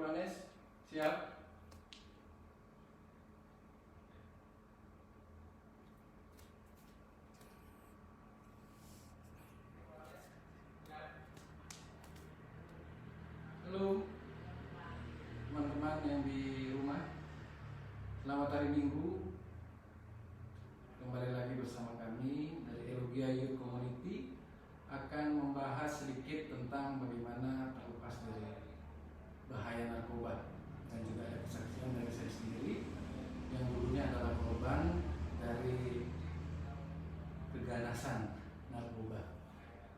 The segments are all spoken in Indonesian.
Brones, siap? Halo teman-teman yang di rumah, selamat hari Minggu. Kembali lagi bersama kami dari Eulogia Youth Community akan membahas sedikit tentang bagaimana terlepas dari bahaya narkoba, dan juga ada kesaksian dari saya sendiri yang dulunya adalah korban dari keganasan narkoba.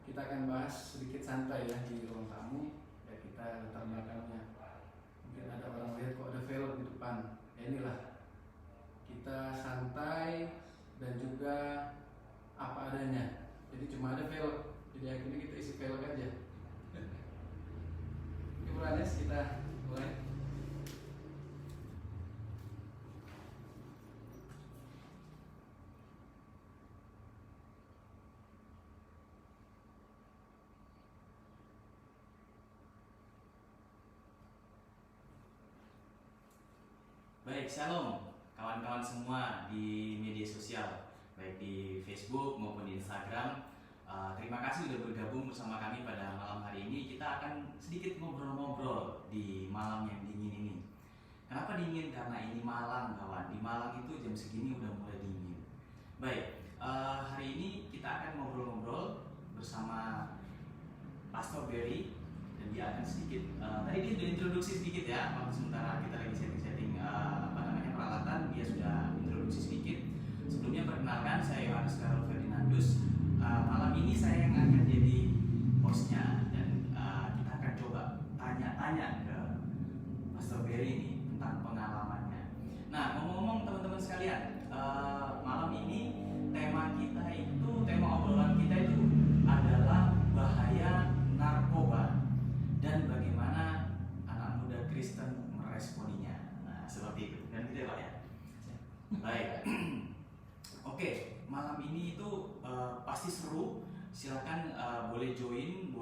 Kita akan bahas sedikit santai ya di ruang tamu, ya kita latar belakangnya. Mungkin ada orang lihat kok ada velg di depan, ya inilah kita santai dan juga apa adanya. Jadi cuma ada velg, jadi akhirnya kita isi velg aja. Oke Brones, kita mulai. Baik, shalom kawan-kawan semua di media sosial, baik di Facebook maupun di Instagram. Terima kasih sudah bergabung bersama kami pada malam hari ini. Kita akan sedikit ngobrol-ngobrol di malam yang dingin ini. Kenapa dingin? Karena ini Malang, kawan. Di Malang itu jam segini udah mulai dingin. Baik, hari ini kita akan ngobrol-ngobrol bersama Pastor Berry. Dan dia akan sedikit, tadi dia sudah introduksi sedikit ya, waktu sementara kita lagi setting peralatan, dia sudah introduksi sedikit. Sebelumnya perkenalkan, saya Yohanes Karol Ferdinandus. Malam ini saya yang akan jadi hostnya, dan kita akan coba tanya-tanya ke Pastor Berry ini tentang pengalamannya. Nah, ngomong-ngomong teman-teman sekalian, malam ini tema obrolan kita itu adalah bahaya narkoba dan bagaimana anak muda Kristen meresponinya. Nah, seperti itu. Dan gitu ya Pak ya. Baik. Oke, malam ini itu pasti seru. Silakan boleh join,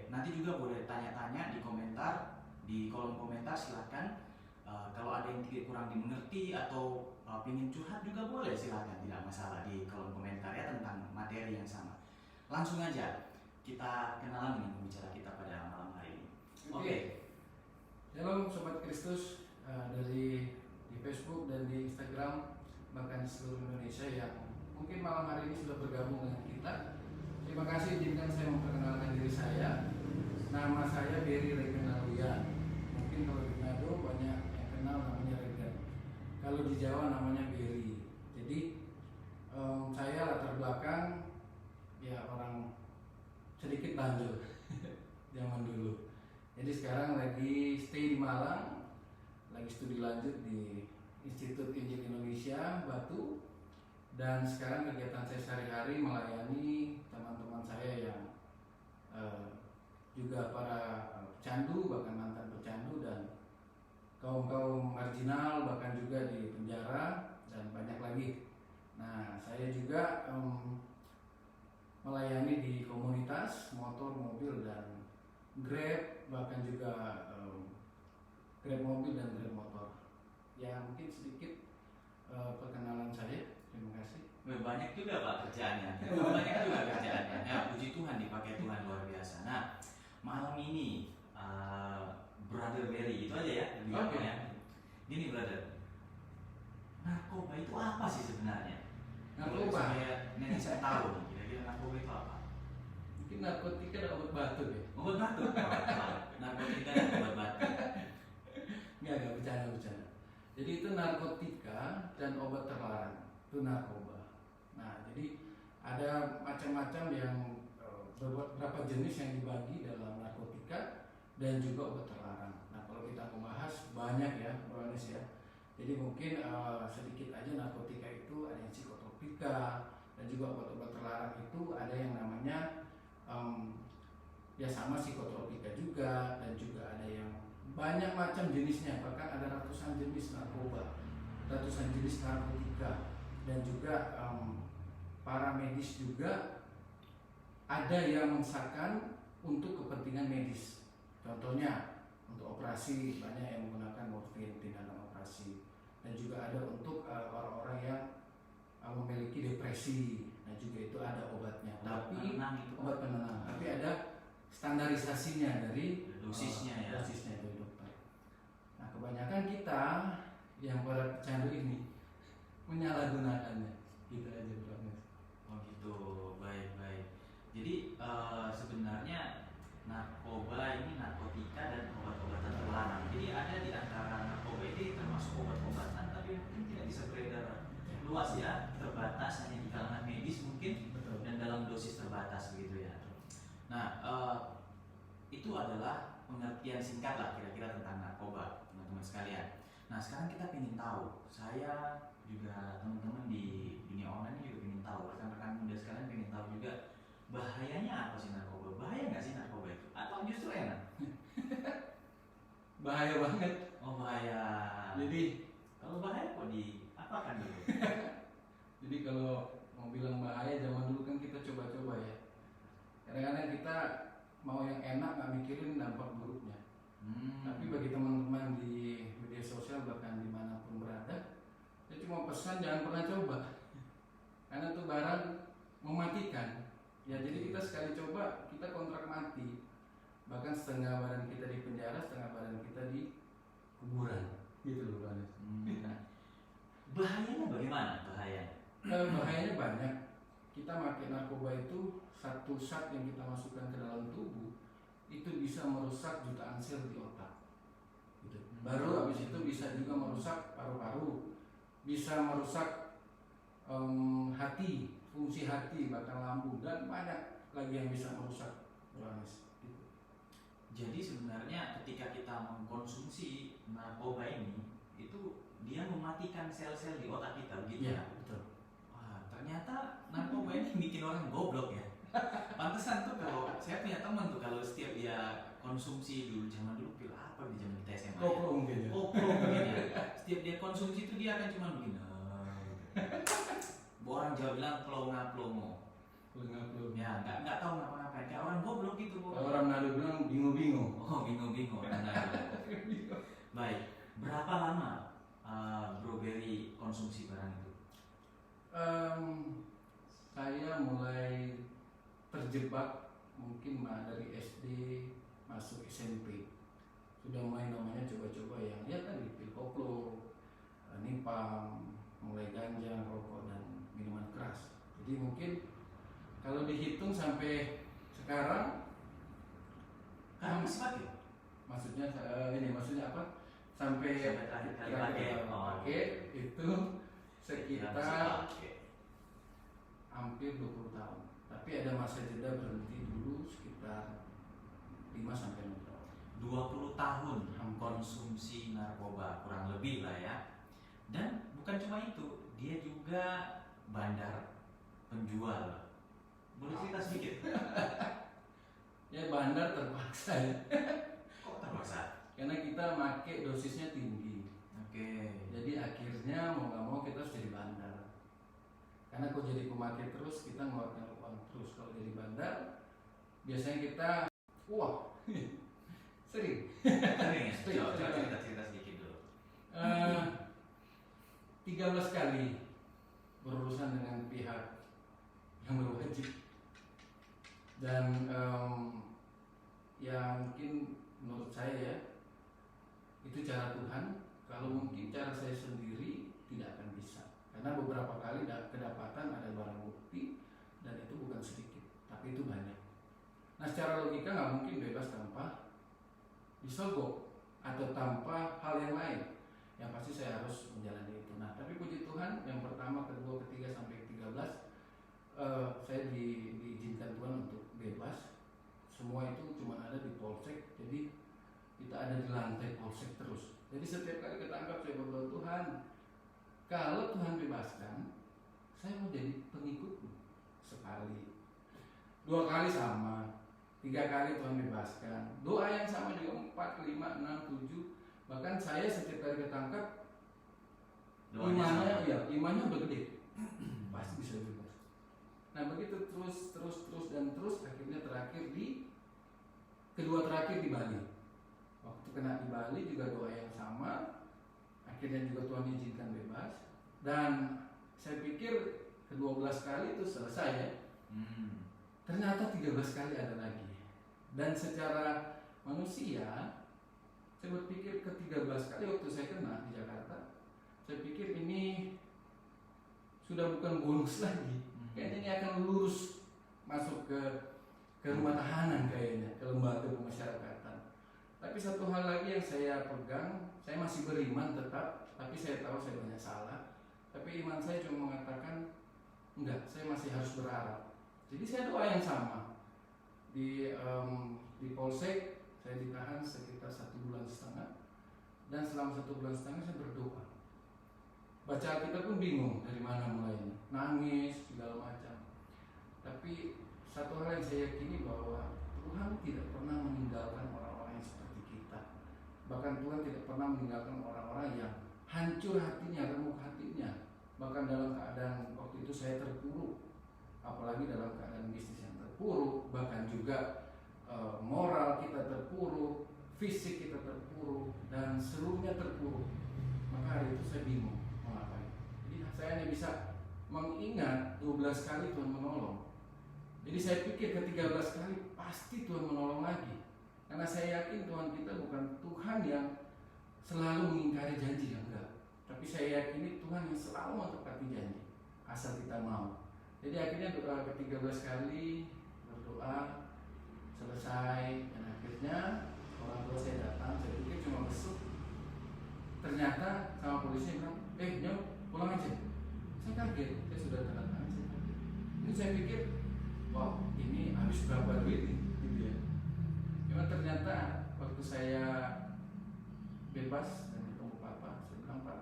nanti juga boleh tanya-tanya di komentar, di kolom komentar silakan. Kalau ada yang kurang dimengerti atau ingin curhat juga boleh, silakan, tidak masalah di kolom komentar ya tentang materi yang sama. Langsung aja kita kenalan dengan pembicara kita pada malam hari ini. Oke. Shalom Sobat Kristus dari di Facebook dan di Instagram, bahkan di seluruh Indonesia yang mungkin malam hari ini sudah bergabung dengan kita. Terima kasih, izinkan saya memperkenalkan diri saya. Nama saya Berry Regenaluyan. Mungkin kalau di Manado banyak yang kenal namanya Regen. Kalau di Jawa namanya Berry. Jadi saya latar belakang ya orang sedikit bandel zaman dulu. Jadi sekarang lagi stay di Malang, lagi studi lanjut di Institut Injil Indonesia Batu, dan sekarang kegiatan saya sehari-hari melayani teman-teman saya yang juga para pecandu, bahkan mantan pecandu, dan kaum-kaum marginal, bahkan juga di penjara, dan banyak lagi. Nah, saya juga melayani di komunitas motor, mobil, dan Grab, bahkan juga Grab mobil dan Grab motor. Ya, mungkin sedikit perkenalan saya. Terima kasih. Banyak juga Pak kerjaannya. Banyak juga kerjaannya. Ya, puji Tuhan, dipakai Tuhan luar biasa. Nah, malam ini Brother Berry itu aja ya, Oke. ya. Gini brother, narkoba itu apa sih sebenarnya? Narkoba? Saya netizen tahu, kira-kira narkoba itu apa? Mungkin narkotika dan obat batuk ya? Obat batuk. Narkotika dan obat batuk. Enggak, bercanda. Jadi itu narkotika dan obat terlarang, itu narkoba. Nah, jadi ada macam-macam yang beberapa jenis yang dibagi dalam narkotika dan juga obat terlarang. Nah, kalau kita membahas banyak ya, Brones ya. Jadi mungkin sedikit aja narkotika itu ada yang psikotropika, dan juga obat-obat terlarang itu ada yang namanya ya sama psikotropika juga, dan juga ada yang banyak macam jenisnya, bahkan ada ratusan jenis narkoba, ratusan jenis narkotika, dan juga para medis juga ada yang mengsakan untuk kepentingan medis. Contohnya untuk operasi, banyak yang menggunakan morfin tindakan operasi, dan juga ada untuk orang-orang yang memiliki depresi, nah juga itu ada obatnya. Tapi obat penenang, tapi ada standarisasinya dari dosisnya dosisnya dari dokter. Nah kebanyakan kita yang para pecandu ini menyalahgunakannya, gitu aja Bro. Oh gitu, baik. Jadi sebenarnya narkoba ini narkotika dan obat-obatan terlarang. Jadi ada di antara narkoba ini termasuk obat-obatan, tapi mungkin tidak bisa beredar luas ya, terbatas hanya di kalangan medis mungkin. Betul. Dan dalam dosis terbatas begitu ya. Nah itu adalah pengertian singkat lah kira-kira tentang narkoba, teman-teman sekalian. Nah sekarang kita ingin tahu, saya juga teman-teman di dunia online ini juga ingin tahu, rekan-rekan muda sekalian ingin tahu juga bahayanya apa sih narkoba? Bahaya nggak sih narkoba itu? Atau justru enak? Bahaya banget. Oh bahaya. Jadi kalau bahaya kok diapakan dulu? jadi kalau mau bilang bahaya, zaman dulu kan kita coba-coba ya. Kadang-kadang kita mau yang enak nggak mikirin dampak buruknya. Tapi bagi teman-teman di media sosial bahkan dimanapun berada, saya cuma pesan jangan pernah coba, karena itu barang mematikan. Ya jadi kita sekali coba kita kontrak mati, bahkan setengah badan kita di penjara, setengah badan kita di kuburan, gitu loh Pak Anies. Bahayanya bagaimana bahayanya? Bahayanya banyak. Kita pakai narkoba itu, satu zat yang kita masukkan ke dalam tubuh itu bisa merusak jutaan sel di otak. Gitu. Baru habis itu bisa juga merusak paru-paru, bisa merusak hati, fungsi hati, bahkan lambung, dan banyak lagi yang bisa merusak Anies. Gitu. Jadi sebenarnya ketika kita mengkonsumsi narkoba ini, itu dia mematikan sel-sel di otak kita, begitu ya? Betul. Wah, ternyata narkoba ini bikin orang goblok ya. Pantesan tuh kalau saya punya teman tuh kalau setiap dia konsumsi dulu, zaman dulu pil apa di zaman kita SMA? Koplo mungkin ya. Koplo mungkin ya. Setiap dia konsumsi itu dia akan cuma begini. Orang Jawa bilang plonga-plongo. Plonga-plongo. Ya, nggak tahu ngapa-ngapain. Kayak orang goblok gitu. Orang Nado bilang bingung-bingung. Oh, bingung-bingung orang Nado. Baik, berapa lama Bro Berry konsumsi barang itu? Saya mulai terjebak mungkin dari SD masuk SMP, sudah mulai namanya coba-coba yang ya tadi pil koplo, nipam, mulai ganja, rokok, dan minuman keras. Jadi mungkin kalau dihitung sampai sekarang, Masih pakai? maksudnya apa? Sampai terakhir kali pakai itu sekitar hampir 20 tahun. Tapi ada masa jeda berhenti dulu sekitar 5 sampai 6 tahun. 20 tahun konsumsi narkoba kurang lebih lah ya. Dan bukan cuma itu, dia juga bandar penjual. Boleh cerita sedikit? Ya bandar terpaksa ya. Kok terpaksa? Karena kita make dosisnya tinggi. Oke. Jadi akhirnya mau nggak mau kita harus jadi bandar. Karena kalau jadi pemakai terus kita ngeluarkan uang terus. Kalau jadi bandar biasanya kita sering ya? Coba cerita sedikit dulu. 13 kali berurusan dengan pihak yang berwajib. Dan ya mungkin menurut saya ya itu cara Tuhan. Kalau mungkin cara saya sendiri tidak akan bisa, karena beberapa kali kedapatan ada barang bukti dan itu bukan sedikit, tapi itu banyak. Nah secara logika nggak mungkin bebas tanpa disogok atau tanpa hal yang lain. Yang pasti saya harus menjalani itu. Nah tapi puji Tuhan yang pertama, kedua, ketiga sampai 13 saya diizinkan Tuhan untuk bebas. Semua itu cuma ada di polsek, jadi kita ada di lantai polsek terus. Jadi setiap kali ketangkap saya berdoa, Tuhan, kalau Tuhan bebaskan, saya mau jadi pengikutmu. Sekali, 2 kali sama, 3 kali Tuhan bebaskan. Doa yang sama juga 4, 5, 6, 7. Bahkan saya setiap kali ketangkap, imannya udah gede, pasti bisa bebas. Nah begitu terus dan terus, akhirnya kedua terakhir di Bali. Waktu waktu kena di Bali juga doa yang sama, akhirnya juga Tuhan izinkan bebas. Dan saya pikir ke-12 kali itu selesai ya. Ternyata 13 kali ada lagi. Dan secara manusia, saya berpikir ke-13 kali waktu saya kena di Jakarta, saya pikir ini sudah bukan bonus lagi. Kayaknya ini akan lurus masuk ke rumah tahanan kayaknya, ke lembaga pemasyarakatan. Tapi satu hal lagi yang saya pegang, saya masih beriman tetap, tapi saya tahu saya banyak salah. Tapi iman saya cuma mengatakan, enggak, saya masih harus berharap. Jadi saya doa yang sama. Di Polsek, saya ditahan sekitar 1,5 bulan. Dan selama 1,5 bulan saya berdoa. Baca Alkitab pun bingung dari mana mulainya, nangis segala macam. Tapi satu hal yang saya yakini bahwa Tuhan tidak pernah meninggalkan orang-orang yang seperti kita. Bahkan Tuhan tidak pernah meninggalkan orang-orang yang hancur hatinya, remuk hatinya. Bahkan dalam keadaan waktu itu saya terpuruk, apalagi dalam keadaan bisnis yang terpuruk, bahkan juga moral kita terpuruk, fisik kita terpuruk, dan seluruhnya terpuruk. Maka hari itu saya bingung mau ngapain. Jadi saya hanya bisa mengingat 12 kali Tuhan menolong. Jadi saya pikir ke-13 kali pasti Tuhan menolong lagi. Karena saya yakin Tuhan kita bukan Tuhan yang selalu mengingkari janji, enggak. Tapi saya yakini Tuhan yang selalu menepati janji, asal kita mau. Jadi akhirnya doa ke-13 kali, berdoa, selesai, dan akhirnya orang tua saya datang. Saya pikir cuma besuk. Ternyata sama polisi bilang, Nyok, pulang aja. Saya kaget, saya sudah tanda tangan, saya kaget. Ini saya pikir, wow, ini habis berapa duit nih, gitu ya. Cuma ternyata waktu saya bebas dan ketemu Papa, saya bilang, Pak,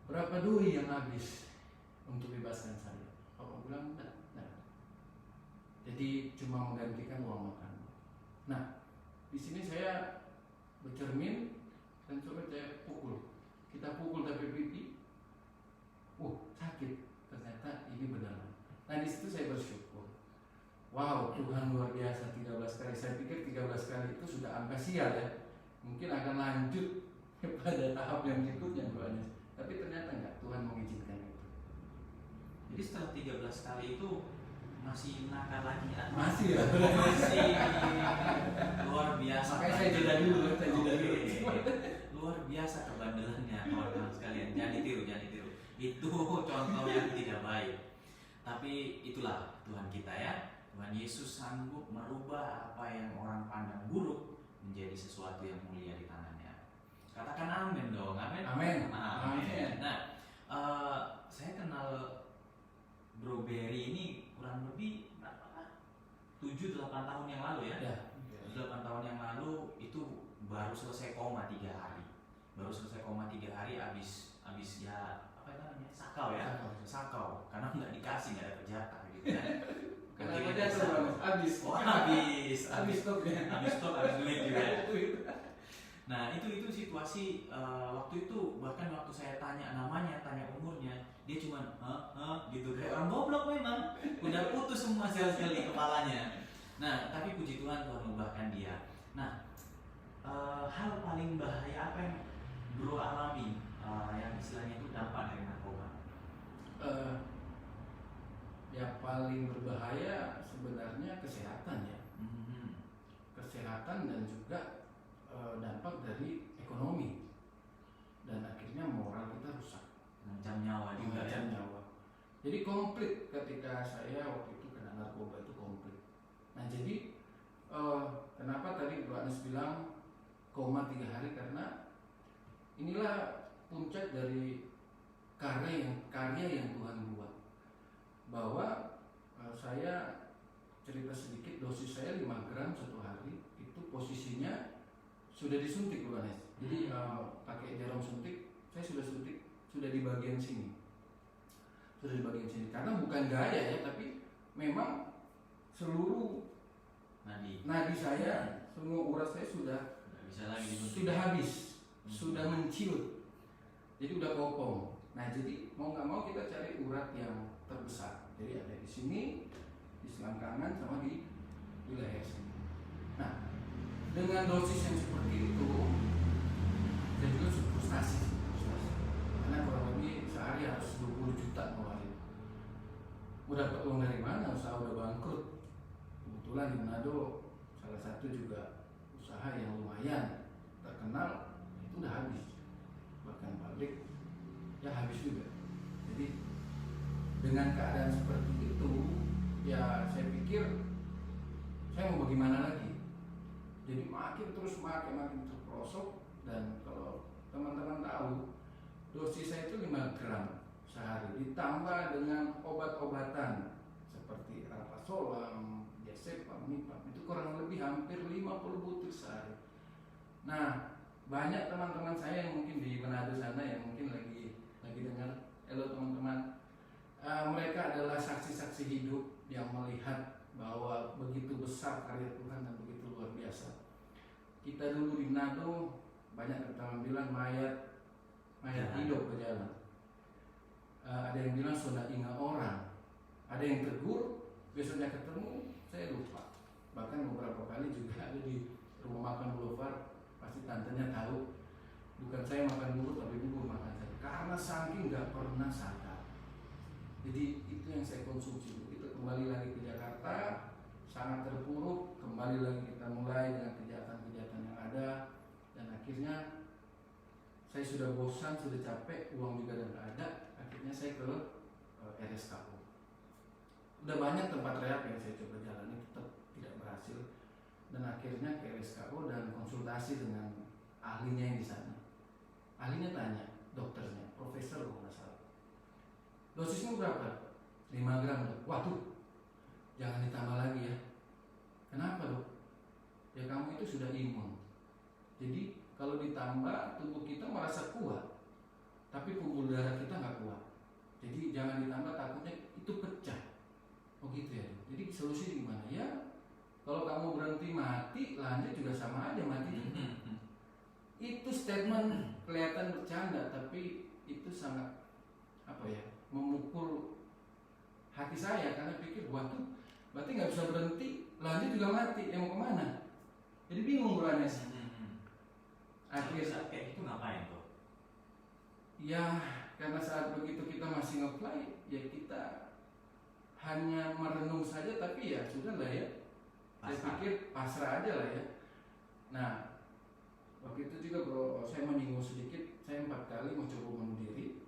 berapa duit yang habis untuk bebaskan saya? Papa bilang, enggak. Jadi cuma menggantikan uang makan. Nah, di sini saya bercermin dan coba saya pukul. Kita pukul tapi pipi, sakit. Ternyata ini benar. Nah, di situ saya bersyukur. Wow, Tuhan luar biasa 13 kali. Saya pikir 13 kali itu sudah angka sial ya. Mungkin akan lanjut pada tahap yang berikutnya doanya. Tapi ternyata enggak, Tuhan mengizinkan itu. Jadi setelah 13 kali itu masih nakal lagi ya? Masih ya. Masih luar biasa. Makanya saya jeda dulu. Luar biasa kebandelannya kawan-kawan sekalian. Jangan ditiru. Itu contoh yang tidak baik. Tapi itulah Tuhan kita ya. Tuhan Yesus sanggup merubah apa yang orang pandang buruk menjadi sesuatu yang mulia di tangannya. Katakan amin dong. Amin. Amin. Nah, saya kenal Bro Berry ini kurang lebih berapa? 7-8 tahun yang lalu ya. 7-8 tahun yang lalu itu baru selesai koma 3 hari. Habis ya apa namanya? Sakau ya. Sakau. Karena nggak dikasih, nggak ada kerjaan gitu kan. Kenapa dia habis stok, habis duit juga. Nah itu situasi waktu itu, bahkan waktu saya tanya namanya, tanya umurnya, dia cuma gitu, kayak orang goblok memang, udah putus semua sel-sel di kepalanya. Nah tapi puji Tuhan, Tuhan ubahkan dia. Nah hal paling bahaya apa yang Bro alami, yang istilahnya itu dampak dari narkoba? Yang paling berbahaya sebenarnya kesehatan ya. Kesehatan dan juga dampak dari ekonomi, dan akhirnya moral kita rusak, mengancam nyawa juga ya. Jadi komplit ketika saya waktu itu kena narkoba itu komplit. Nah jadi kenapa tadi Bro Anies bilang koma 3 hari, karena inilah puncak dari karya yang Tuhan buat. Bahwa saya cerita sedikit, dosis saya 5 gram 1 hari itu posisinya sudah disuntik Bro Anies. Jadi pakai jarum suntik, saya sudah suntik, sudah di bagian sini. Karena bukan gaya ya, tapi memang seluruh nadi saya, semua urat saya sudah habis, sudah menciut. Jadi udah kopong. Nah, jadi mau nggak mau kita cari urat yang terbesar. Jadi ada di sini, di selangkangan sama di leher sini. Nah, dengan dosis yang seperti itu saya juga frustasi. Karena kurang lebih sehari harus 20 juta ngeluarin. Mau dapat uang dari mana? Usaha udah bangkrut. Kebetulan di Manado salah satu juga usaha yang lumayan terkenal itu udah habis, bahkan pabrik ya habis juga. Jadi dengan keadaan seperti itu ya saya pikir saya mau bagaimana lagi. Jadi makin terperosok. Dan kalau teman-teman tahu dosis saya itu 5 gram sehari ditambah dengan obat-obatan seperti alprazolam, diazepam, mipam, itu kurang lebih hampir 50 butir sehari. Nah, banyak teman-teman saya yang mungkin di Manado sana yang mungkin lagi dengar, halo teman-teman, mereka adalah saksi-saksi hidup yang melihat bahwa begitu besar karya Tuhan dan begitu luar biasa. Kita dulu di Manado banyak teman bilang mayat hidup berjalan. Ada yang bilang sudah ingat orang, ada yang tegur, besoknya ketemu, saya lupa. Bahkan beberapa kali juga ada di rumah makan Boulevard, pasti tantenya tahu, bukan saya makan bubur tapi bubur makan saya, karena saking nggak pernah sadar. Jadi itu yang saya konsumsi. Kita kembali lagi ke Jakarta, sangat terpuruk, kembali lagi kita mulai dengan kejahatan-kejahatan yang ada, dan akhirnya saya sudah bosan, sudah capek, uang juga udah nggak ada. Akhirnya saya ke RSKO. Udah banyak tempat rehab yang saya coba jalani, tetap tidak berhasil. Dan akhirnya ke RSKO dan konsultasi dengan ahlinya yang di sana. Ahlinya tanya, dokternya, profesor kalau nggak salah, dosisnya berapa? 5 gram. Waduh, jangan ditambah lagi ya. Kenapa dok? Ya kamu itu sudah imun. Jadi kalau ditambah tubuh kita merasa kuat, tapi pembuluh darah kita nggak kuat. Jadi jangan ditambah, takutnya itu pecah. Oh gitu ya. Jadi solusi gimana? Ya kalau kamu berhenti mati, lanjut juga sama aja mati juga. Itu statement kelihatan bercanda, tapi itu sangat memukul hati saya karena pikir waduh, berarti nggak bisa berhenti, lanjut juga mati, mau kemana? Jadi bingung Buranes. Akhirnya kayak itu ngapain tuh? Ya karena saat begitu kita masih nge-fly, ya kita hanya merenung saja, tapi ya sudah lah ya. Saya pikir pasrah aja lah ya. Nah waktu itu juga bro, saya menyinggung sedikit, saya 4 kali mau coba bunuh diri.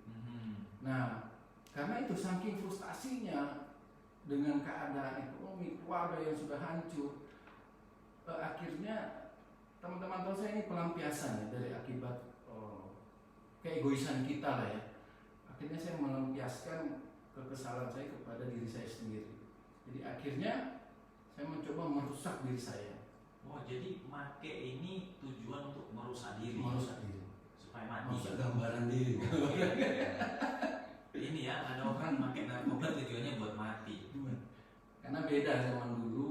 Nah karena itu saking frustasinya dengan keadaan ekonomi keluarga yang sudah hancur, akhirnya teman-teman tahu saya ini pelampiasan ya dari akibat keegoisan kita lah ya. Akhirnya saya melampiaskan kekesalan saya kepada diri saya sendiri. Jadi akhirnya saya mencoba merusak diri saya. Wah, jadi make ini tujuan untuk merusak diri. Merusak diri. Supaya mati. Merusak gambaran diri. Ini ya, ada orang pakai narkoba tujuannya buat mati. Karena beda zaman dulu,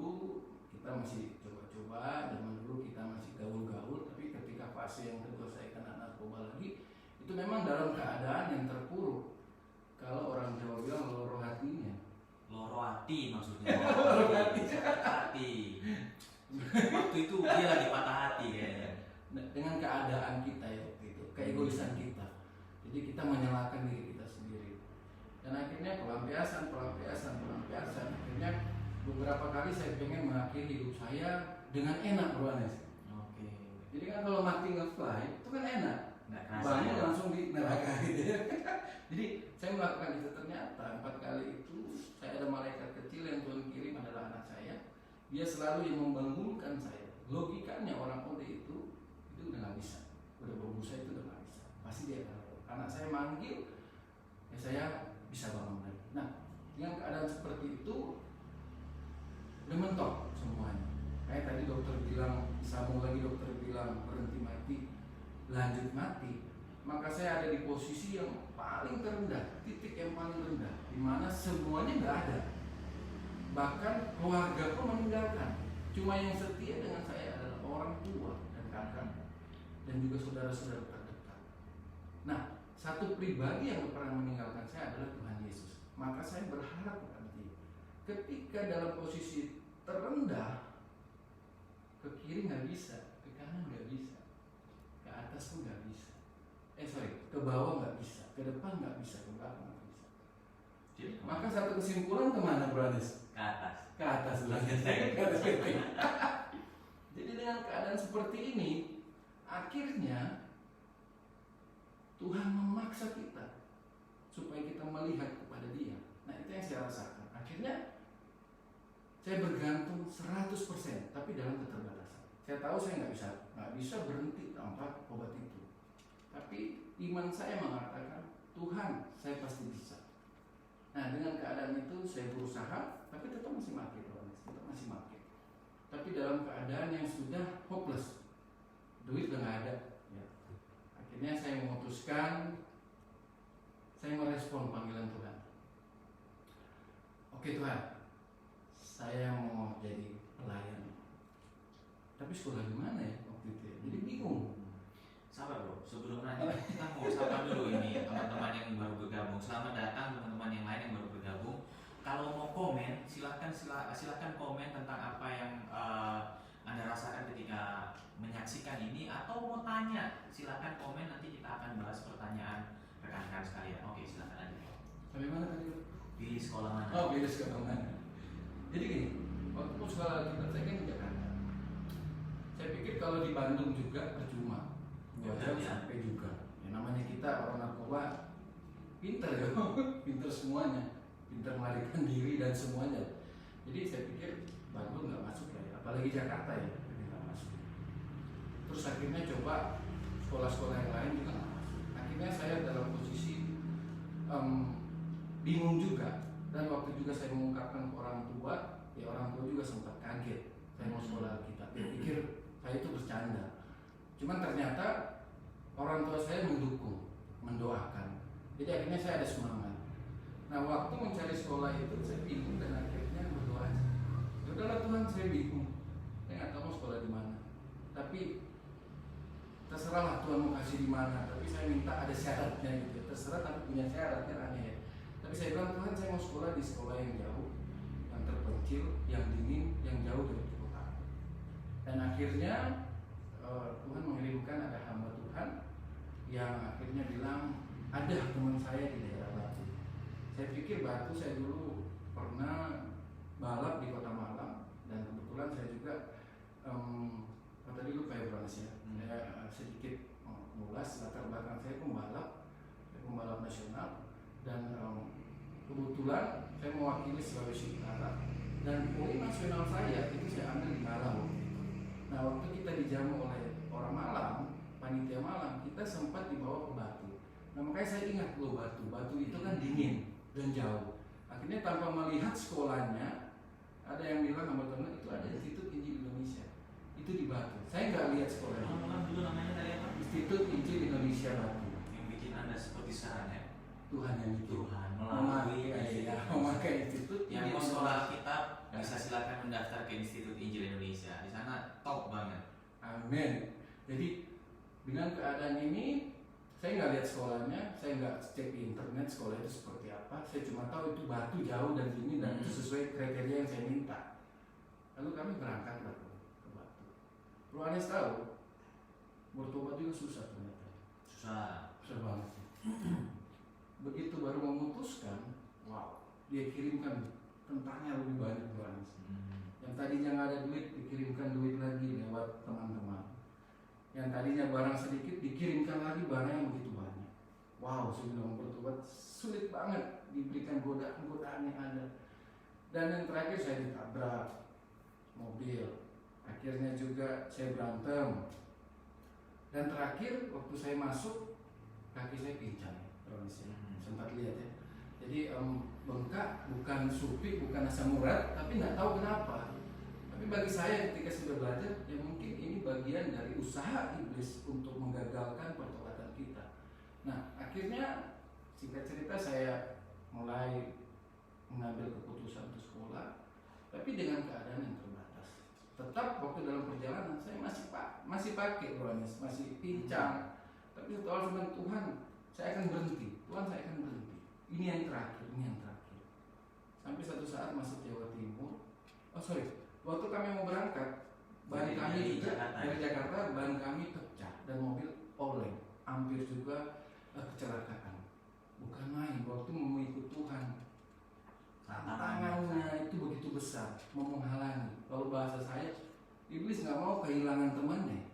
kita masih coba-coba, zaman dulu kita masih gaul-gaul, tapi ketika fase yang kedua saya kena narkoba lagi, itu memang dalam keadaan yang terpuruk. Kalau orang Jawa bilang loro hatinya. Loro hati maksudnya. Loro hati. Waktu itu dia lagi patah hati kayaknya. Dengan keadaan kita ya waktu itu, keegoisan kita. Jadi kita menyalahkan diri kita sendiri. Dan akhirnya pelampiasan. Akhirnya beberapa kali saya pengen mengakhiri hidup saya dengan enak, Bro Anes. Oke. Jadi kan kalau mati nge-fly itu kan enak. Bangun ya. langsung di neraka gitu ya. Jadi saya melakukan itu, ternyata 4 kali itu saya ada malaikat kecil yang Tuhan kirim adalah anak saya. Dia selalu yang membangunkan saya. Logikanya orang kode itu udah nggak bisa, udah berbusa itu udah nggak bisa. Pasti dia anak saya manggil, ya saya bisa bangun lagi. Nah, dengan keadaan seperti itu udah mentok semuanya. Kayak tadi dokter bilang, disambung lagi dokter bilang berhenti mati, lanjut mati. Maka saya ada di posisi yang paling terendah, titik yang paling rendah, di mana semuanya nggak ada. Bahkan keluarga pun meninggalkan. Cuma yang setia dengan saya adalah orang tua dan kakak dan juga saudara-saudara terdekat. Nah, satu pribadi yang pernah meninggalkan saya adalah Tuhan Yesus. Maka saya berharap kepada Dia. Ketika dalam posisi terendah, ke kiri nggak bisa, ke kanan nggak bisa, ke atas pun nggak bisa. Ke bawah nggak bisa, ke depan nggak bisa, ke belakang nggak bisa. Jadi Maka satu kesimpulan kemana, Bro Anis? ke atas. Ke atas lagi. Jadi dengan keadaan seperti ini, akhirnya Tuhan memaksa kita supaya kita melihat kepada Dia. Nah, itu yang saya rasakan. Akhirnya saya bergantung 100%, tapi dalam keterbatasan. Saya tahu saya nggak bisa berhenti tanpa obat itu. Tapi iman saya mengatakan, Tuhan, saya pasti bisa. Nah, dengan keadaan itu saya berusaha, tapi tetap masih mati, tetap masih mati. Tapi dalam keadaan yang sudah hopeless, duit udah nggak ada. Ya. Akhirnya saya memutuskan, saya merespon panggilan Tuhan. Oke Tuhan, saya mau jadi pelayan. Tapi sekolah di mana ya waktu itu? Ya? Jadi bingung. Sabar bro, sebelum nanti kita mau sapa dulu ini teman-teman yang baru bergabung. Selamat datang teman-teman yang lain yang baru bergabung. Kalau mau komen, silakan komen tentang apa yang Anda rasakan ketika menyaksikan ini, atau mau tanya, silakan komen, nanti kita akan bahas pertanyaan rekan-rekan sekalian. Oke, silakan aja. Sampai mana tadi? Pilih sekolah mana? Oh, pilih sekolah mana? Jadi gini, waktu sekolah kita saya kan di Jakarta. Saya pikir kalau di Bandung juga percuma. Jauh sampai juga. Ya, namanya kita orang narkoba, pinter ya, pinter semuanya, pinter melarikan diri dan semuanya. Jadi saya pikir Bandung nggak masuk lah ya, apalagi Jakarta ya, nggak masuk. Terus akhirnya coba sekolah-sekolah yang lain juga nggak masuk. Akhirnya saya dalam posisi bingung juga. Dan waktu juga saya mengungkapkan ke orang tua, ya orang tua juga sempat kaget saya mau sekolah kita. Dia pikir saya itu bercanda. Cuman ternyata orang tua saya mendukung, mendoakan. Jadi akhirnya saya ada semangat. Nah, waktu mencari sekolah itu saya bingung dan akhirnya berdoa aja. Ya udahlah Tuhan, saya bingung. Saya nggak tahu mau sekolah di mana. Tapi terserahlah Tuhan mau kasih di mana. Tapi saya minta ada syaratnya gitu. Terserah, tapi punya syaratnya aneh ya. Tapi saya bilang, Tuhan, saya mau sekolah di sekolah yang jauh, yang terpencil, yang dingin, yang jauh dari kota. Dan akhirnya Tuhan mengirimkan ada hamba Tuhan yang akhirnya bilang, ada teman saya di daerah Batu. Saya pikir Batu, saya dulu pernah balap di Kota Malang, dan kebetulan saya juga tadi lupa ya Fransya, saya sedikit mengulas latar belakang saya pembalap nasional, dan kebetulan saya mewakili Sulawesi Utara, dan poin nasional saya itu saya ambil di Malang. Nah, waktu kita dijamu oleh orang Malang, panitia Malang, kita sempat dibawa ke Batu. Nah, makanya saya ingat loh Batu itu kan dingin dan jauh. Akhirnya tanpa melihat sekolahnya, ada yang bilang sama teman itu ada Institut Injil Indonesia. Itu di Batu. Saya nggak lihat sekolahnya. Dulu namanya tadi apa? Institut Injil Indonesia Batu. Yang bikin Anda seperti sekarang ya? Tuhan yang bikin. Tuhan melalui memakai Institut yang Injil mau sekolah Indonesia. kitab bisa silakan mendaftar ke Institut Injil Indonesia. Di sana top banget. Amin. Jadi dengan keadaan ini saya nggak lihat sekolahnya, saya nggak cek di internet sekolah itu seperti apa. Saya cuma tahu itu Batu jauh dan dingin dan itu sesuai kriteria yang saya minta. Lalu kami berangkat ke Batu. Lu Anis tahu, bertobat juga susah ternyata. Susah Banget. Begitu baru memutuskan, wow, dia kirimkan tentangnya lebih banyak Lu Anis. Yang tadinya nggak ada duit, dikirimkan duit lagi lewat teman-teman. Yang tadinya barang sedikit, dikirimkan lagi barang yang begitu banyak. Wow, sebelum bertobat sulit banget, diberikan godaan-godaan yang ada. Dan yang terakhir saya ditabrak mobil. Akhirnya juga saya berantem. Dan terakhir waktu saya masuk, kaki saya pincang, sempat lihat ya. Jadi bengkak, bukan supik, bukan asam urat, tapi nggak tahu kenapa. Tapi bagi saya ketika sudah belajar, ya mungkin ini bagian dari usaha iblis untuk menggagalkan pertobatan kita. Nah, akhirnya singkat cerita saya mulai mengambil keputusan untuk sekolah, tapi dengan keadaan yang terbatas. Tetap waktu dalam perjalanan saya masih pakai Rohanis, masih pincang. Tapi setelah firman Tuhan, saya akan berhenti. Tuhan, saya akan berhenti. Ini yang terakhir. Sampai satu saat masuk Jawa Timur. Waktu kami mau berangkat ban kami Dari juga Jakarta. dari Jakarta, ban kami pecah dan mobil oleng, hampir juga kecelakaan. Bukan main, waktu mengikut Tuhan. Tantangannya itu begitu besar, mau menghalangi. Kalau bahasa saya, iblis nggak mau kehilangan temannya,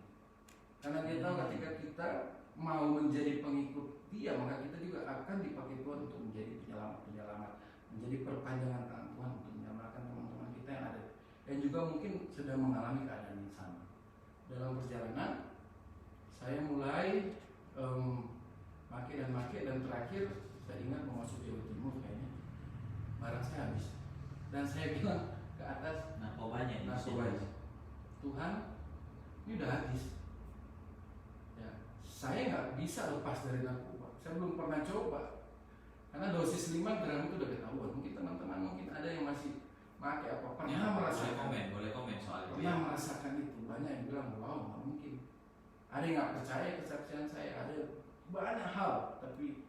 karena dia tahu ketika kita mau menjadi pengikut dia, maka kita juga akan dipakai Tuhan untuk menjadi penyelamat, menjadi perpanjangan tangan Tuhan untuk menyelamatkan teman-teman kita yang ada, yang juga mungkin sedang mengalami keadaan yang sama. Dalam perjalanan, saya mulai makin dan terakhir saya ingat mau masuk Jawa Timur kayaknya, barang saya habis dan saya bilang ke atas, Narkobanya Tuhan, ini udah habis ya, saya nggak bisa lepas dari narkoba. Saya belum pernah coba karena dosis 5 gram itu udah ketahuan. Mungkin teman-teman mungkin ada yang masih pakai apa, pernah merasakan, boleh komen soal itu pernah ya. merasakan itu. Banyak yang bilang wow nggak mungkin, ada yang nggak percaya kesaksian saya, ada banyak hal, tapi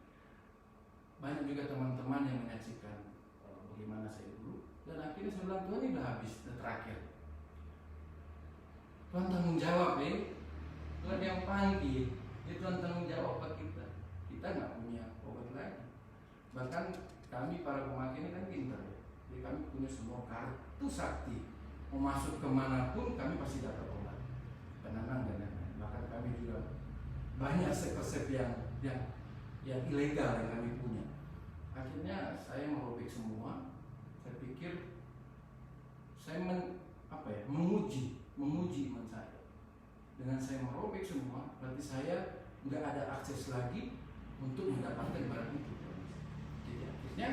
banyak juga teman-teman yang menyaksikan bagaimana saya dulu. Dan akhirnya saya bilang, Tuhan ini udah habis, udah terakhir. Tuhan tanggung jawab Tuhan yang panggil, Tuhan tanggung jawab ke kita. Kita nggak punya obat lagi. Bahkan kami para pemakai ini kan pintar ya. Jadi kami punya semua kartu sakti. Mau masuk kemanapun kami pasti dapat obat penenang dan lain-lain. Bahkan kami juga banyak resep yang ilegal yang kami punya. Akhirnya saya merobek semua. Saya pikir saya menguji iman saya. Dengan saya merobek semua, berarti saya nggak ada akses lagi untuk mendapatkan barang itu. Jadi akhirnya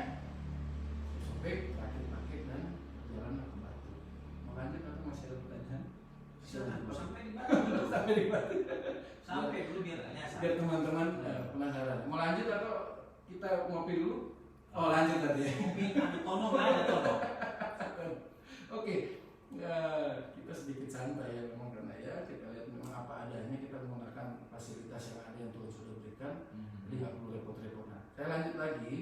sobek, pakai dan jalan ke Batu. Mau lanjut atau masih ada pertanyaan? Sampai di Batu. Sampai di Batu. Sampai dulu biar nyasar. Biar teman-teman penasaran. Mau lanjut atau kita ngopi dulu? Oh lanjut tadi ya. Ngopi ada tono. Oke, kita sedikit santai ya memang, karena ya kita lihat memang apa adanya, kita menggunakan fasilitas yang ada yang Tuhan sudah berikan, jadi nggak perlu repot-repot. Nah, saya lanjut lagi.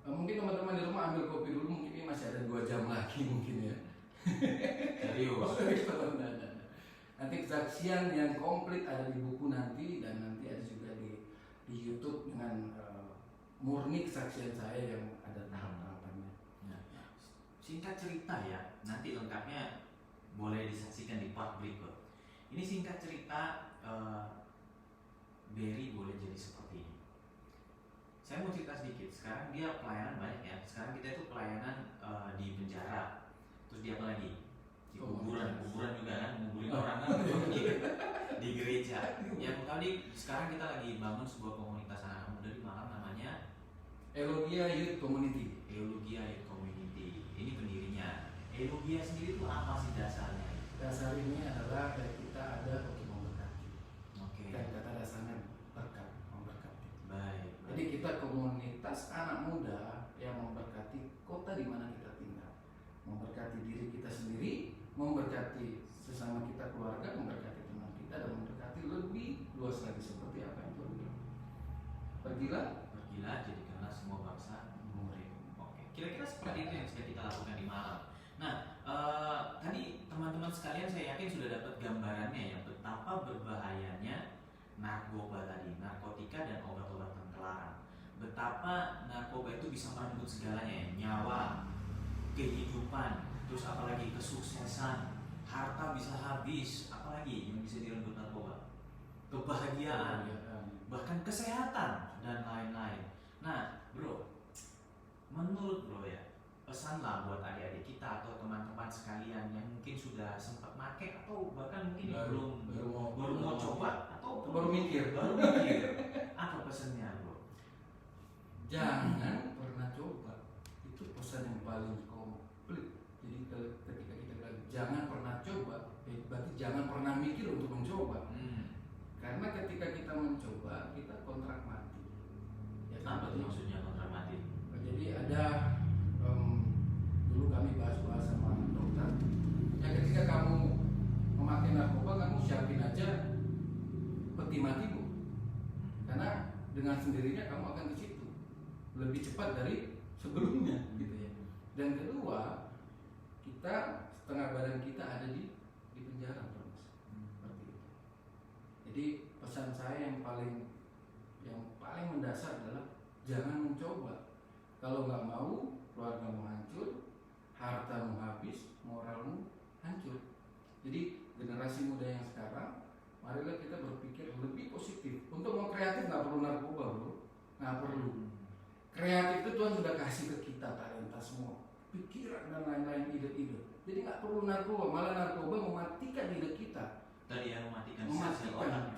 Mungkin teman-teman di rumah ambil kopi dulu, mungkin ini masih ada 2 jam lagi mungkin ya. Serius. Nanti kesaksian yang komplit ada di buku nanti, dan nanti ada juga di YouTube dengan murni kesaksian saya yang ada tahap-tahapannya. Singkat cerita ya, nanti lengkapnya boleh disaksikan di part berikut. Ini singkat cerita, Berry boleh jadi seperti ini. Saya mau cerita sedikit. Sekarang dia pelayanan banyak ya. Sekarang kita itu pelayanan di penjara. Terus dia apa lagi? Di kuburan juga kan, nguburin orang kan di gereja. Yang tadi sekarang kita lagi bangun sebuah komunitas anak muda di Malang, namanya Eulogia Youth Community. Eulogia Youth Community. Ini pendirinya. Eulogia sendiri itu apa sih dasarnya? Dasar ini adalah kita ada untuk memberkati. Oke. Dan kata dasarnya berkat, memberkati. Baik. Jadi kita komunitas anak muda yang memberkati kota di mana kita tinggal, memberkati diri kita sendiri, memberkati sesama kita, keluarga, memberkati teman kita, dan memberkati lebih luas lagi seperti apa yang Tuhan bilang. Pergilah, Jadikanlah semua bangsa murid. Oke. Kira-kira seperti itu yang sudah kita lakukan di Malang. Nah, tadi teman-teman sekalian saya yakin sudah dapat gambarannya ya, betapa berbahayanya narkoba tadi, narkotika dan obat-obatan terlarang. Betapa narkoba itu bisa merenggut segalanya ya, nyawa, kehidupan, terus apalagi kesuksesan, harta bisa habis, apalagi yang bisa direnggut narkoba, kebahagiaan, bahkan kesehatan dan lain-lain. Nah, bro, menurut bro ya, pesanlah buat adik-adik kita atau teman-teman sekalian yang mungkin sudah sempat pakai atau bahkan mungkin baru mau coba atau baru mikir. Apa pesannya bro? Jangan pernah coba. Itu pesan yang paling komplit. Jadi ketika kita bilang jangan pernah coba, berarti jangan pernah mikir untuk mencoba. Karena ketika kita mencoba, kita kontrak mati. Ya, apa itu maksudnya kontrak mati? Jadi ada dulu kami bahas-bahas sama dokter. Ya ketika kamu memakai narkoba, kamu siapin aja peti matimu. Karena dengan sendirinya kamu akan ke situ lebih cepat dari sebelumnya, gitu ya. Dan kedua, kita setengah badan kita ada di di penjara, Bro. Seperti itu. Jadi pesan saya yang paling mendasar adalah jangan mencoba. Kalau nggak mau, keluargamu hancur, hartamu habis, moralmu hancur. Jadi generasi muda yang sekarang, marilah kita berpikir lebih positif. Untuk mau kreatif nggak perlu narkoba, Bro. Nggak perlu. Kreatif itu Tuhan sudah kasih ke kita talenta semua, pikiran dan lain-lain, ide-ide. Jadi nggak perlu narkoba, malah narkoba mematikan ide kita. Tadi yang mematikan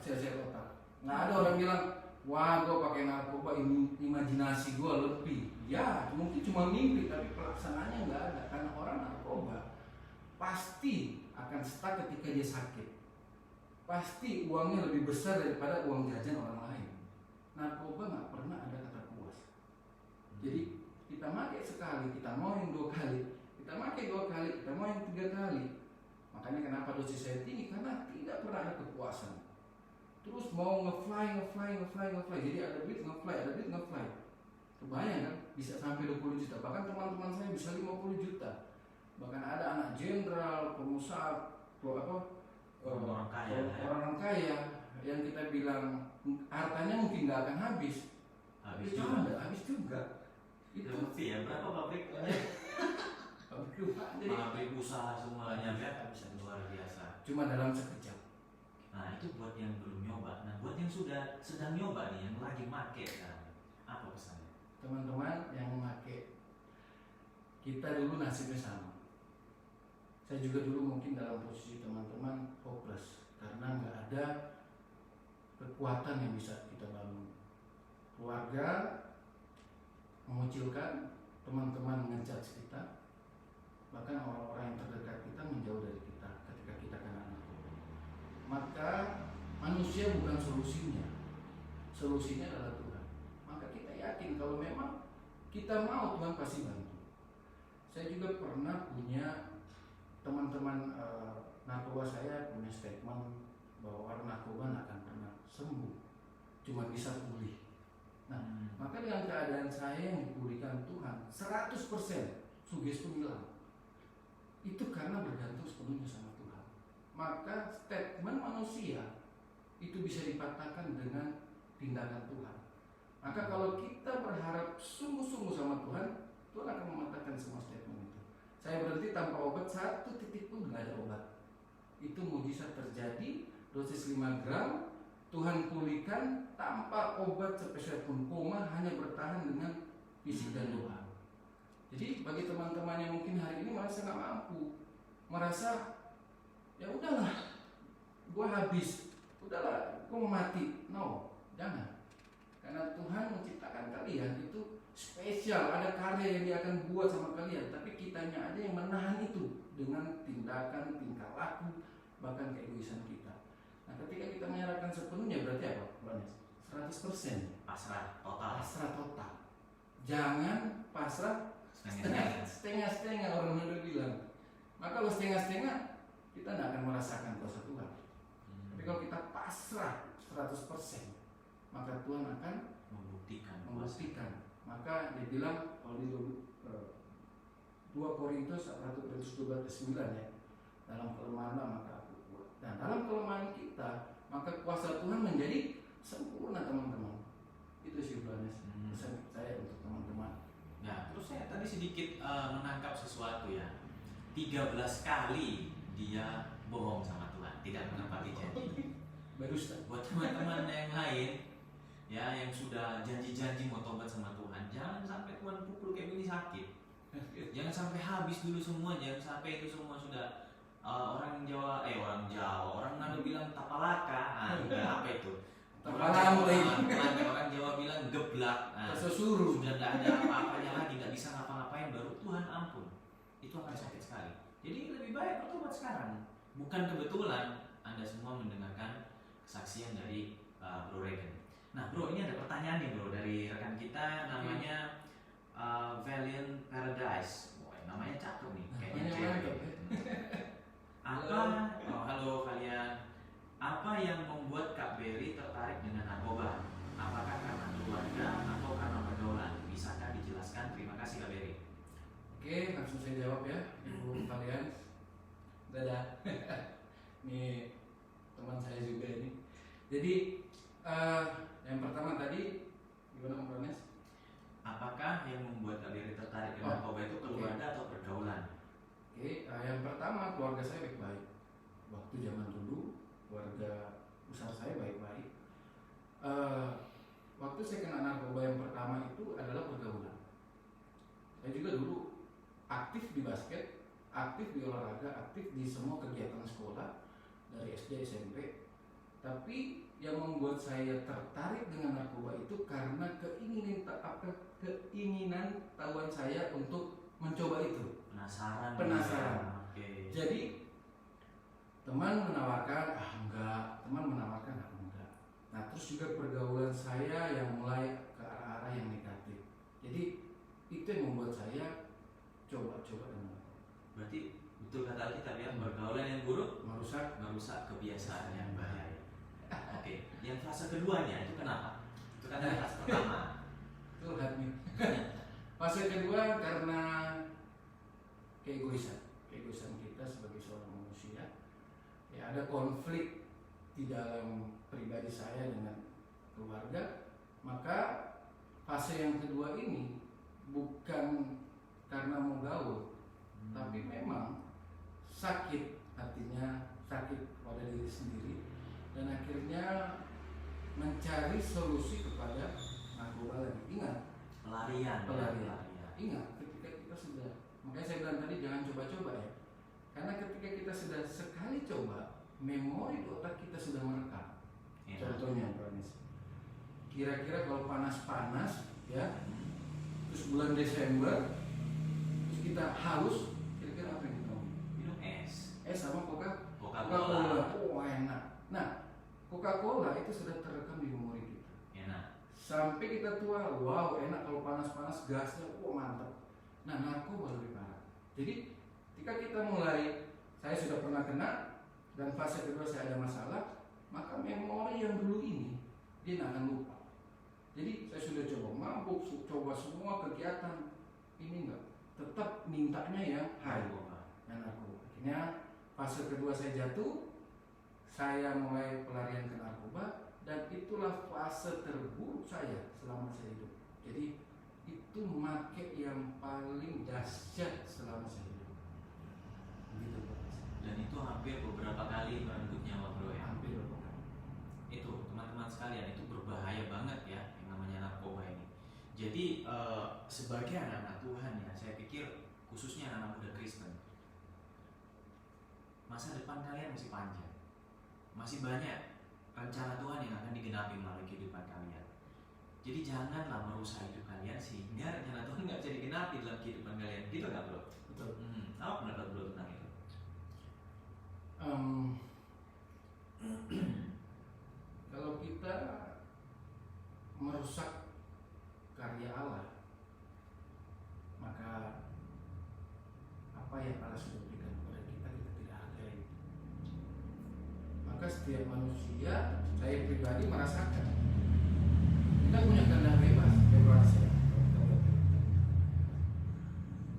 sel-sel otak. Nggak ada orang bilang, wah gue pakai narkoba, imajinasi gue lebih. Ya mungkin cuma mimpi, tapi pelaksanaannya nggak ada. Karena orang narkoba pasti akan stuck ketika dia sakit. Pasti uangnya lebih besar daripada uang jajan orang lain. Narkoba nggak pernah ada kata puas. Jadi kita pakai sekali, kita mau yang 2 kali, kita pakai 2 kali, kita mau yang 3 kali. Makanya kenapa dosis saya tinggi, karena tidak pernah ada kepuasan. Terus mau nge-fly. Jadi ada duit nge-fly. Kebayang kan, bisa sampai 20 juta. Bahkan teman-teman saya bisa 50 juta. Bahkan ada anak jenderal, pengusaha, orang kaya yang kita bilang hartanya mungkin nggak akan habis. Habis juga. Itu ya berapa pabrik? Pabrik usaha semuanya kan luar biasa. Cuma dalam sekejap. Nah itu buat yang belum nyoba. Nah buat yang sedang nyoba nih, yang lagi make sekarang, apa pesannya? Teman-teman yang memakai, kita dulu nasibnya sama. Saya juga dulu mungkin dalam posisi teman-teman hopeless karena nggak ada kekuatan yang bisa kita bangun. Keluarga mengucilkan, teman-teman ngejudge kita, bahkan orang-orang yang terdekat kita menjauh dari kita ketika kita kena narkoba. Maka manusia bukan solusinya, solusinya adalah Tuhan. Maka kita yakin kalau memang kita mau, Tuhan pasti bantu. Saya juga pernah punya teman-teman narkoba, saya punya statement bahwa orang narkoba tidak akan pernah sembuh, cuma bisa pulih. Nah, maka dengan keadaan saya yang dipulihkan Tuhan 100%, sugesti hilang. Itu karena bergantung sepenuhnya sama Tuhan. Maka statement manusia itu bisa dipatahkan dengan tindakan Tuhan. Maka kalau kita berharap sungguh-sungguh sama Tuhan, Tuhan akan mematahkan semua statement itu. Saya berhenti tanpa obat, 1 titik pun nggak ada obat. Itu mujizat terjadi, dosis 5 gram, Tuhan pulihkan tanpa obat sepeser pun, koma hanya bertahan dengan fisik dan doa. Jadi bagi teman-teman yang mungkin hari ini merasa nggak mampu, merasa ya udahlah, gue habis, udahlah, gue mau mati. No, jangan. Karena Tuhan menciptakan kalian itu spesial, ada karya yang Dia akan buat sama kalian. Tapi kitanya aja yang menahan itu dengan tindakan, tingkah laku, bahkan keegoisan kita. Nah, ketika kita menyerahkan sepenuhnya berarti apa? 100%. Pasrah total. Jangan pasrah setengah-setengah, orang Hindu bilang. Maka kalau setengah-setengah, kita tidak akan merasakan kuasa Tuhan. Tapi kalau kita pasrah 100%, maka Tuhan akan membuktikan. Maka dia bilang kalau di 2 Korintus 1:12-9 ya, dalam kelemahan maka aku kuat. Nah, dalam kelemahan kita, maka kuasa Tuhan menjadi sempurna, teman-teman. Itu sih pesan saya untuk teman-teman. Nah, terus saya tadi sedikit menangkap sesuatu ya. 13 kali dia bohong sama Tuhan, tidak menepati janji. Buat teman-teman yang lain ya, yang sudah janji-janji mau tobat sama Tuhan, jangan sampai Tuhan pukul kayak gini sakit. Jangan sampai habis dulu semua, jangan sampai itu semua sudah orang Nado bilang tapalaka. Nah, apa itu? Orang Jawa bilang geblak. Nah, suruh sudah tidak ada apa-apanya lagi, tidak bisa ngapa-ngapain, baru Tuhan ampun. Itu akan sakit sekali. Jadi lebih baik bertobat sekarang. Bukan kebetulan Anda semua mendengarkan kesaksian dari Bro Regan. Nah, Bro, ini ada pertanyaan nih, Bro, dari rekan kita namanya Valiant Paradise. Wah, namanya cakep nih, kayaknya cewek. Halo kalian. Apa yang membuat Kak Berry tertarik dengan narkoba? Apakah karena keluarga atau karena pergaulan? Bisakah dijelaskan? Terima kasih Kak Berry. Oke, langsung saya jawab ya, Ibu kalian. Dadah. Ini teman saya juga ini. Jadi yang pertama tadi gimana Om Rones? Apakah yang membuat kalian tertarik ke narkoba itu keluarga atau pergaulan? Oke, yang pertama keluarga saya baik-baik. Waktu zaman dulu keluarga besar saya baik-baik. Waktu saya kena narkoba yang pertama itu adalah pergaulan. Saya juga dulu aktif di basket, aktif di olahraga, aktif di semua kegiatan sekolah dari SD SMP. Tapi yang membuat saya tertarik dengan narkoba itu karena keinginan tahuan saya untuk mencoba itu. Penasaran. Oke. Jadi teman menawarkan, enggak. Teman menawarkan, enggak. Nah, terus juga pergaulan saya yang mulai ke arah-arah yang negatif. Jadi itu yang membuat saya coba-coba dengan. Berarti betul kata Alkitab ya, pergaulan yang buruk merusak kebiasaan yang baik. Oke, yang fase keduanya itu kenapa? Itu kan dari fase pertama. Curhat nih. Fase kedua karena keegoisan kita sebagai seorang manusia. Ya, ada konflik di dalam pribadi saya dengan keluarga. Maka fase yang kedua ini bukan karena mau gaul, tapi memang sakit, artinya sakit pada diri sendiri, dan akhirnya mencari solusi kepada narkoba lagi. Ingat, pelarian. Ingat, ketika kita sudah, makanya saya bilang tadi jangan coba-coba ya, karena ketika kita sudah sekali coba, memori di otak kita sudah merekam. Contohnya, Pronis, kira-kira kalau panas-panas, ya, terus bulan Desember, terus kita haus, kira-kira apa yang kita mau? Minum es Sama Coca-Cola. Oh, enak. Nah, Coca-Cola itu sudah terekam di memori kita. Enak. Sampai kita tua, wow, enak kalau panas-panas, gasnya, mantap. Nah, narkoba lebih parah. Jadi, ketika kita mulai, saya sudah pernah kena, dan fase kedua saya ada masalah, maka memori yang dulu ini, dia tidak akan lupa. Jadi, saya sudah coba mabuk, coba semua kegiatan, ini enggak. Tetap mintanya yang high. Yang narkoba. Akhirnya, fase kedua saya jatuh, saya mulai pelarian ke narkoba, dan itulah fase terburuk saya selama saya hidup. Jadi itu make yang paling dahsyat selama saya hidup. Begitu, Pak. Dan itu hampir beberapa kali merenggut nyawa bro ya. Hampir berapa kali. Itu teman-teman sekalian, itu berbahaya banget ya yang namanya narkoba ini. Jadi sebagai anak-anak Tuhan ya, saya pikir khususnya anak-anak muda Kristen, masa depan kalian masih panjang, masih banyak rencana Tuhan yang akan digenapi melalui kehidupan kalian. Jadi janganlah merusak hidup kalian sehingga rencana Tuhan nggak bisa digenapi dalam kehidupan kalian. Gitu nggak bro? Betul. Apa pendapat bro tentang itu? Kalau kita merusak karya Allah, maka apa yang Allah sudah berikan kepada kita, kita tidak hargai. Maka setiap manusia, saya pribadi merasakan, kita punya kehendak bebas ya.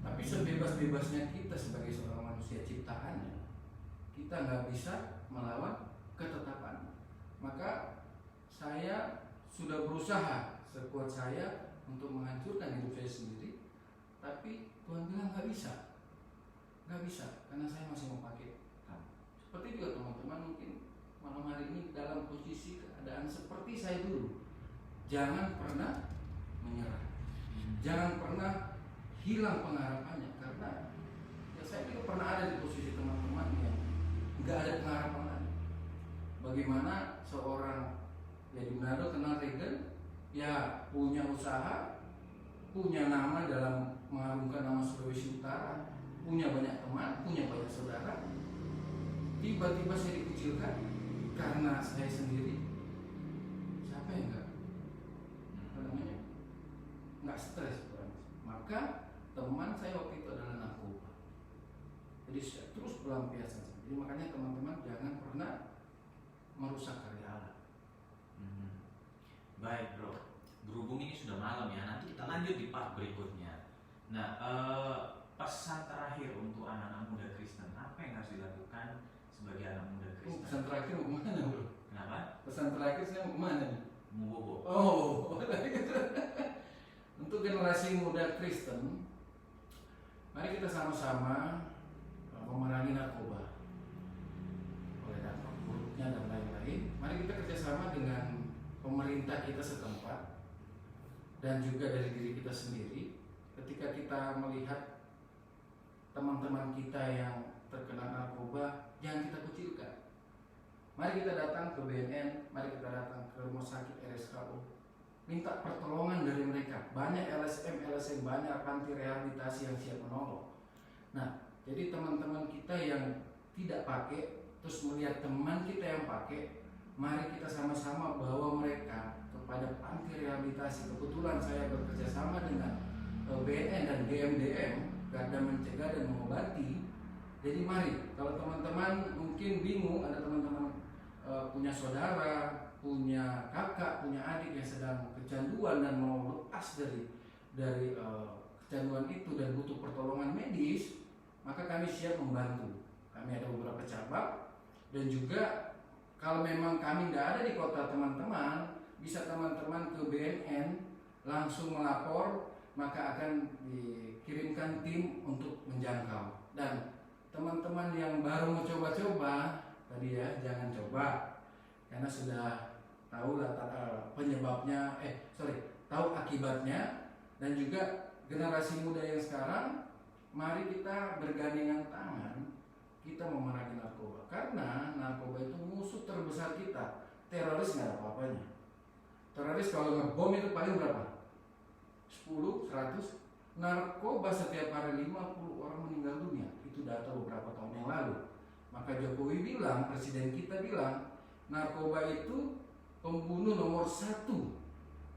Tapi sebebas-bebasnya kita sebagai seorang manusia ciptaannya, kita nggak bisa melawan ketetapan. Maka saya sudah berusaha sekuat saya untuk menghancurkan hidup saya sendiri, tapi Tuhan bilang nggak bisa, karena saya masih mau pakai kamu. Seperti juga teman-teman mungkin malam hari ini dalam posisi keadaan seperti saya dulu. Jangan pernah menyerah, jangan pernah hilang pengharapannya, karena ya saya juga pernah ada di posisi teman-teman yang nggak ada pengharapan lagi. Bagaimana seorang ya di Manado kenal Regan, ya punya usaha, punya nama dalam mengharumkan nama Sulawesi Utara, punya banyak teman, punya banyak saudara. Tiba-tiba saya dikucilkan karena saya sendiri. Siapa yang nggak stres? Maka teman saya waktu itu adalah narkoba. Jadi saya terus pelampiasan. Jadi makanya teman-teman jangan pernah merusak karya Allah. Baik bro, berhubung ini sudah malam ya, nanti kita lanjut di part berikutnya. Nah, pesan terakhir untuk anak-anak muda Kristen, apa yang harus dilakukan sebagai anak muda Kristen. Pesan terakhir mau kemana bro? Kenapa? Pesan terakhir saya mau kemana nih? Mau bobo. Oh, untuk generasi muda Kristen, mari kita sama-sama memerangi narkoba, oleh dampak buruknya dan lain-lain. Mari kita kerjasama dengan pemerintah kita setempat dan juga dari diri kita sendiri. Ketika kita melihat teman-teman kita yang terkena narkoba, jangan kita kucilkan. Mari kita datang ke BNN, mari kita datang ke rumah sakit RSKO, minta pertolongan dari mereka. Banyak LSM, banyak panti rehabilitasi yang siap menolong. Nah, jadi teman-teman kita yang tidak pakai, terus melihat teman kita yang pakai, mari kita sama-sama bawa mereka kepada panti rehabilitasi. Kebetulan saya bekerja sama dengan BNN dan GMDM, Garda Mencegah dan Mengobati. Jadi mari, kalau teman-teman mungkin bingung, ada teman-teman punya saudara, punya kakak, punya adik yang sedang kecanduan dan mau lepas dari kecanduan itu dan butuh pertolongan medis, maka kami siap membantu. Kami ada beberapa cabang dan juga kalau memang kami nggak ada di kota teman-teman, bisa teman-teman ke BNN langsung melapor, maka akan dikirimkan tim untuk menjangkau. Dan teman-teman yang baru mau coba-coba tadi ya, jangan coba karena sudah tahu penyebabnya, tahu akibatnya. Dan juga generasi muda yang sekarang, mari kita bergandengan tangan, kita memerangi narkoba. Karena narkoba itu musuh terbesar kita. Teroris nggak ada apa-apanya. Teroris kalau ngebom itu paling berapa? 10, 100. Narkoba setiap hari 50 orang meninggal dunia. Itu data beberapa tahun yang lalu. Maka Jokowi bilang, presiden kita bilang, narkoba itu pembunuh nomor 1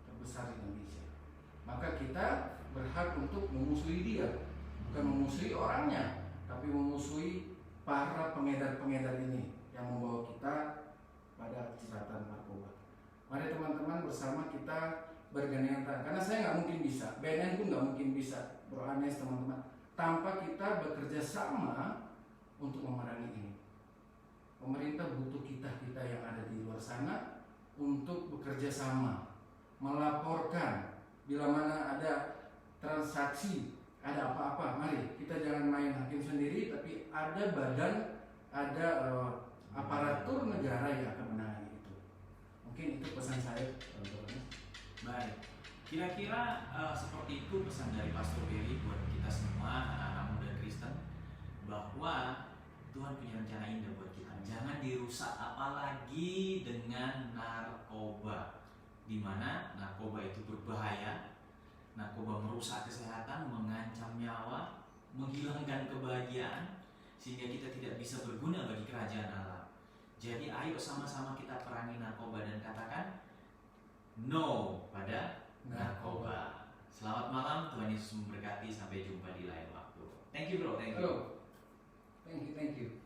terbesar di Indonesia. Maka kita berhak untuk memusuhi dia, bukan memusuhi orangnya, tapi memusuhi para pengedar-pengedar ini yang membawa kita pada jeratan narkoba. Mari teman-teman bersama kita bergandengan tangan, karena saya nggak mungkin bisa, BNN pun nggak mungkin bisa, Bro Anes, teman-teman, tanpa kita bekerja sama untuk memerangi ini. Pemerintah butuh kita yang ada di luar sana untuk bekerja sama, melaporkan bila mana ada transaksi, ada apa-apa. Mari kita jangan main hakim sendiri, tapi ada badan, ada aparatur negara yang akan menangani itu. Mungkin itu pesan saya. Baik, kira-kira seperti itu pesan dari Pastor Berry buat kita semua anak-anak muda Kristen, bahwa Tuhan punya rencana indah buat kita. Jangan dirusak apalagi dengan narkoba, di mana narkoba itu berbahaya. Narkoba merusak kesehatan, mengancam nyawa, menghilangkan kebahagiaan, sehingga kita tidak bisa berguna bagi kerajaan Allah. Jadi ayo sama-sama kita perangi narkoba dan katakan no pada narkoba. Selamat malam, Tuhan Yesus memberkati. Sampai jumpa di lain waktu. Thank you bro, thank you. Thank you.